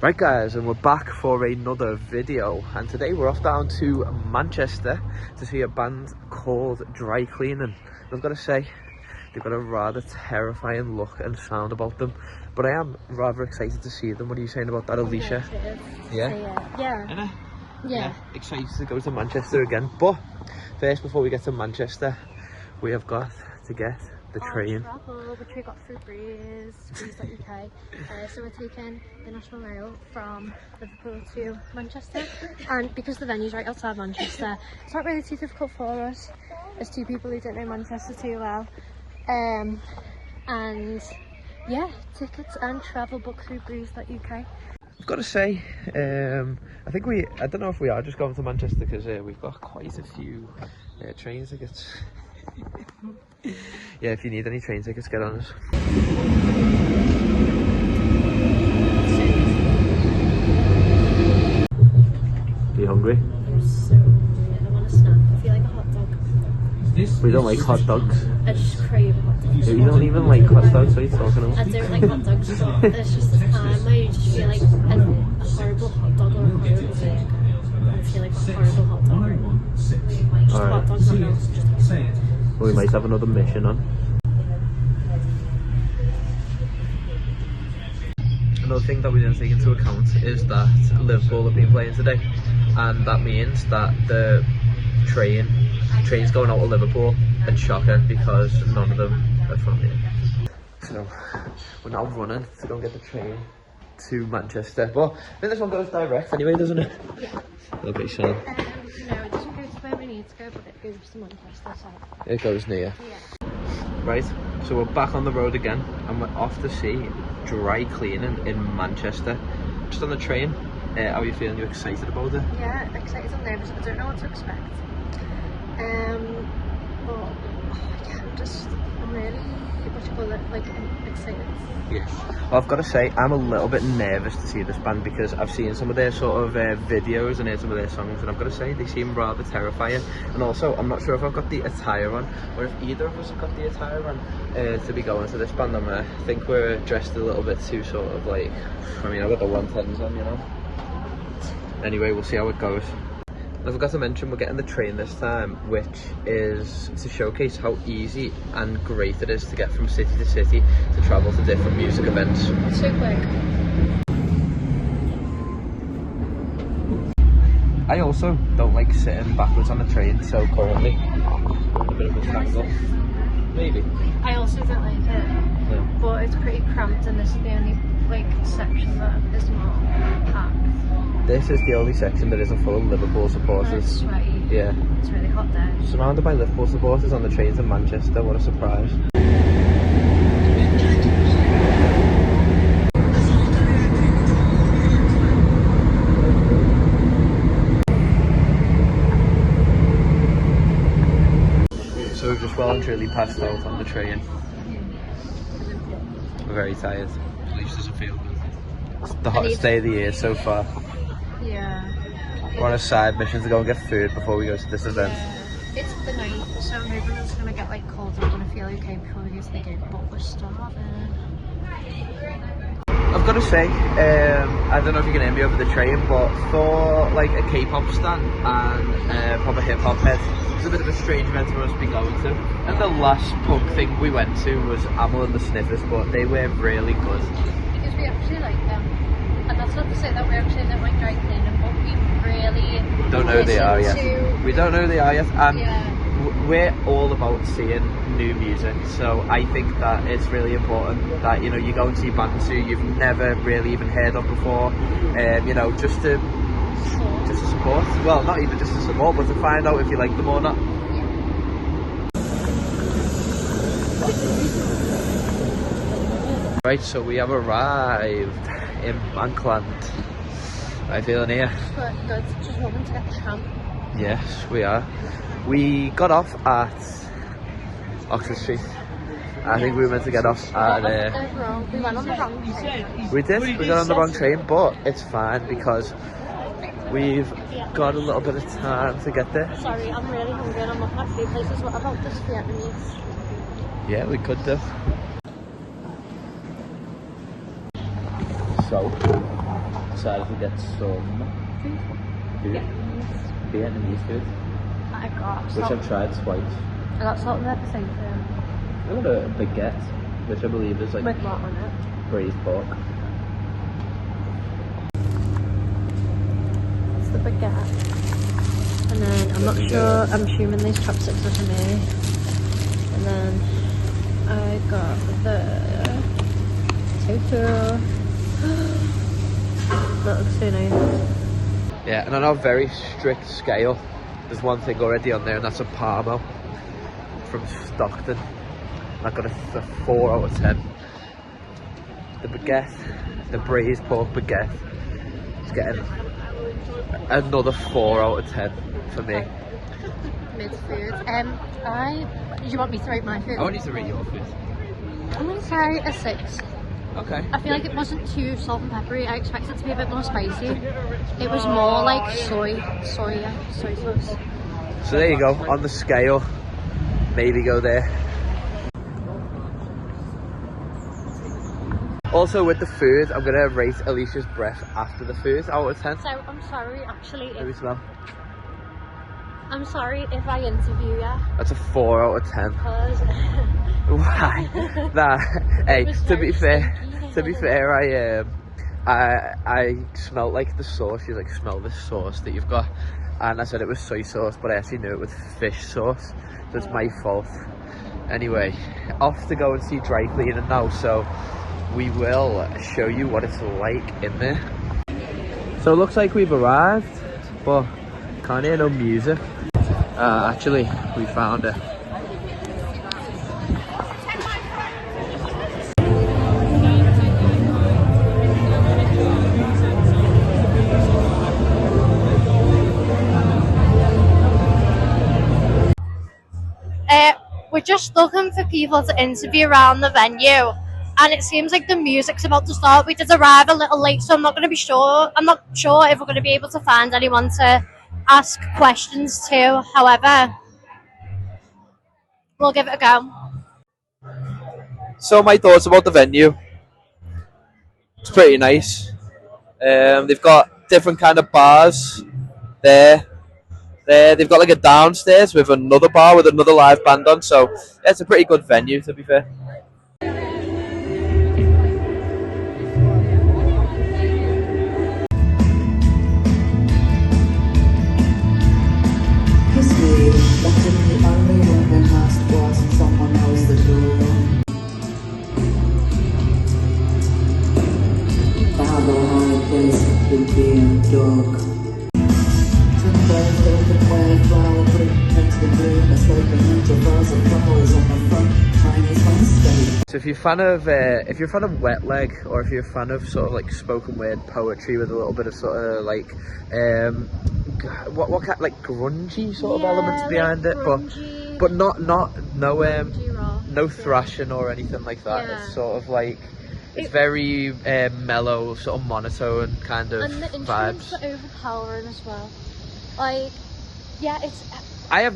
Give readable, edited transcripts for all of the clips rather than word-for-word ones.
Right guys, and we're back for another video, and today we're off down to Manchester to see a band called Dry Cleaning. I've got to say, they've got a rather terrifying look and sound about them, but I am rather excited to see them. What are you saying about that, Alicia? Yeah. Excited to go to Manchester again, but first, before we get to Manchester, we have got to get the train. Travel, which we got through Breaze, Breaze.uk. So we're taking the National Rail from Liverpool to Manchester, and because the venue's right outside Manchester, it's not really too difficult for us as two people who don't know Manchester too well. And yeah, tickets and travel booked through Breaze.uk. I've got to say, I don't know if we are just going to Manchester because we've got quite a few train tickets. Yeah, if you need any train tickets, get on us. Are you hungry? I'm so hungry. I want a snack. I feel like a hot dog. We don't like hot dogs. I just crave a hot dog. You don't even like hot dogs, what are you talking about? I don't like hot dogs, but there's just a time where you just feel like a horrible hot dog or a horrible thing. I feel like a horrible hot dog. Just a hot dog, not else. We might have another mission on. Another thing that we didn't take into account is that Liverpool have been playing today, and that means that the trains going out of Liverpool are chocker because none of them are from here. So we're now running to go and get the train to Manchester. But I think this one goes direct anyway, doesn't it? Yeah. Okay, so No, it doesn't go to where we need to go, but it goes to Manchester, so. it goes near. Yeah. Right, so we're back on the road again, and we're off to see Dry Cleaning in Manchester. Just on the train. How are you feeling? You excited about it? Yeah, excited and nervous. I don't know what to expect. But yeah, I'm really, excited. Yes. Well, I've got to say, I'm a little bit nervous to see this band because I've seen some of their sort of videos and heard some of their songs, and I've got to say they seem rather terrifying. And also, I'm not sure if I've got the attire on, or if either of us have got the attire on to be going to this band. I think we're dressed a little bit too sort of like, I mean, I've got the 110s on, you know. Anyway, we'll see how it goes. I forgot to mention we're getting the train this time, which is to showcase how easy and great it is to get from city to city to travel to different music events. So quick. I also don't like sitting backwards on the train, so currently a bit of a tangle. Maybe. I also don't like it, Yeah. but it's pretty cramped, and this is the only section that is not packed. This is the only section that isn't full of Liverpool supporters. It's sweaty. Yeah. It's really hot there. Surrounded by Liverpool supporters on the train to Manchester, what a surprise. So we've just well and truly passed out on the train. We're very tired. At least doesn't feel good. It's the hottest day of the year so far. Yeah. We're on a side mission to go and get food before we go to this event. It's the night, so I'm hoping it's going to get cold and I'm going to feel okay before we go to the gig, but we're starving. I've got to say, I don't know if you can hear me over the train, but for like a K-pop stand and a proper hip-hop head, it's a bit of a strange event for us to be going to. And the last punk thing we went to was Amel and the Sniffers, but they were really good. Because we actually like them. And that's not to say that we actually don't like Dry Cleaning, but we really don't know who they are yet. We don't know who they are yet, and yeah. We're all about seeing new music. So I think that it's really important that you go and see bands who you've never really even heard of before, just to support. Well, not even just to support, but to find out if you like them or not. Right, so we have arrived in Bankland. How are you feeling here? Good, just wanting to get the tram. Yes, we are. We got off at Oxford Street. I think we were meant to get off at... We went on the wrong train. We did, we got on the wrong train, but it's fine because we've got a little bit of time to get there. Sorry, I'm really hungry and I'm looking at food places. What about this Vietnamese? Yeah, we could do. So, decided to get some food. Vietnamese food. I got which I've tried twice. I got salt and pepper thing too. I got a baguette, which I believe is like with what on it? braised pork. It's the baguette. And then I'm not sure, I'm assuming these chopsticks are for me. And then I got the tofu. That looks so nice. Yeah, and on our very strict scale, there's one thing already on there, and that's a Parmo from Stockton. I got a 4 out of 10. The baguette, the braised pork baguette, is getting another 4 out of 10 for me. Mid food. Do you want me to rate my food? I want you to rate your food. I'm going to say a 6. Okay. I feel like it wasn't too salt and peppery. I expected it to be a bit more spicy. It was more like soy sauce. So there you go, on the scale, maybe go there. Also with the food, I'm gonna rate Alicia's breath after the food out of 10. So I'm sorry, actually. Maybe smell. I'm sorry if I interview you. That's a 4 out of 10. Because Why? Nah. Hey, to be fair, I smelled like the sauce. You like smell this sauce that you've got, and I said it was soy sauce, but I actually knew it was fish sauce, so it's my fault. Anyway, off to go and see dry cleaning now, so we will show you what it's like in there. So it looks like we've arrived, but can't hear no music. Actually, we found it. we're just looking for people to interview around the venue, and it seems like the music's about to start. We did arrive a little late, so I'm not sure if we're going to be able to find anyone to ask questions to. However, we'll give it a go. So my thoughts about the venue. It's pretty nice. They've got different kind of bars there. They've got like a downstairs with another bar with another live band on. So yeah, it's a pretty good venue, to be fair. So if you're a fan of Wet Leg, or if you're a fan of sort of like spoken word poetry with a little bit of sort of like what kind, like grungy sort of elements behind it, but no thrashing or anything like that. Yeah. It's sort of like it's very mellow, sort of monotone kind of and the vibes. instruments are overpowering as well. Like, yeah, it's. I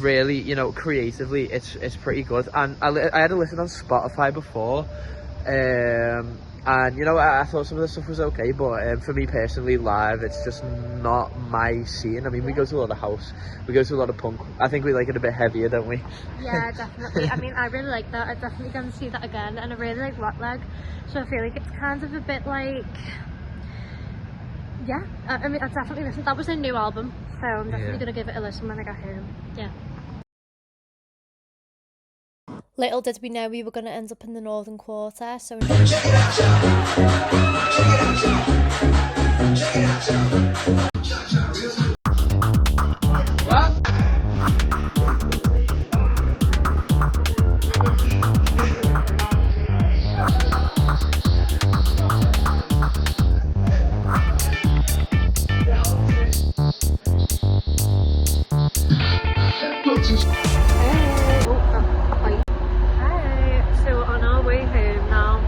really, creatively, it's pretty good. And I had to listen on Spotify before, and I thought some of the stuff was okay, but for me personally, live, it's just not my scene. I mean, we go to a lot of house, we go to a lot of punk. I think we like it a bit heavier, don't we? Yeah, definitely. I mean, I really like that. I'm definitely going to see that again, and I really like Wet Leg, so I feel like it's kind of a bit like. Yeah, I mean, I definitely listened. That was a new album, so I'm definitely going to give it a listen when I get home. Yeah. Little did we know we were going to end up in the Northern Quarter, so... So on our way home now,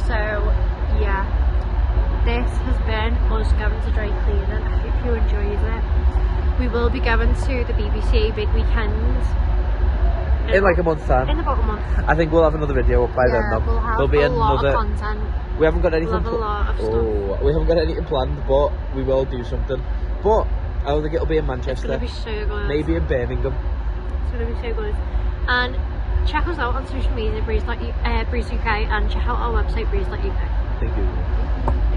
so yeah, this has been us going to dry cleaning. I hope you enjoyed it. We will be going to the BBC Big Weekend in like a month's time. In about a month. I think we'll have another video up by then though. We'll have There'll be a lot another of content. We haven't got anything. We'll have a lot of stuff. We we haven't got anything planned, but we will do something. But I don't think it'll be in Manchester. It's gonna be so good. Maybe in Birmingham. It's gonna be so good. And check us out on social media, Breaze UK, and check out our website, breeze.uk. Thank you.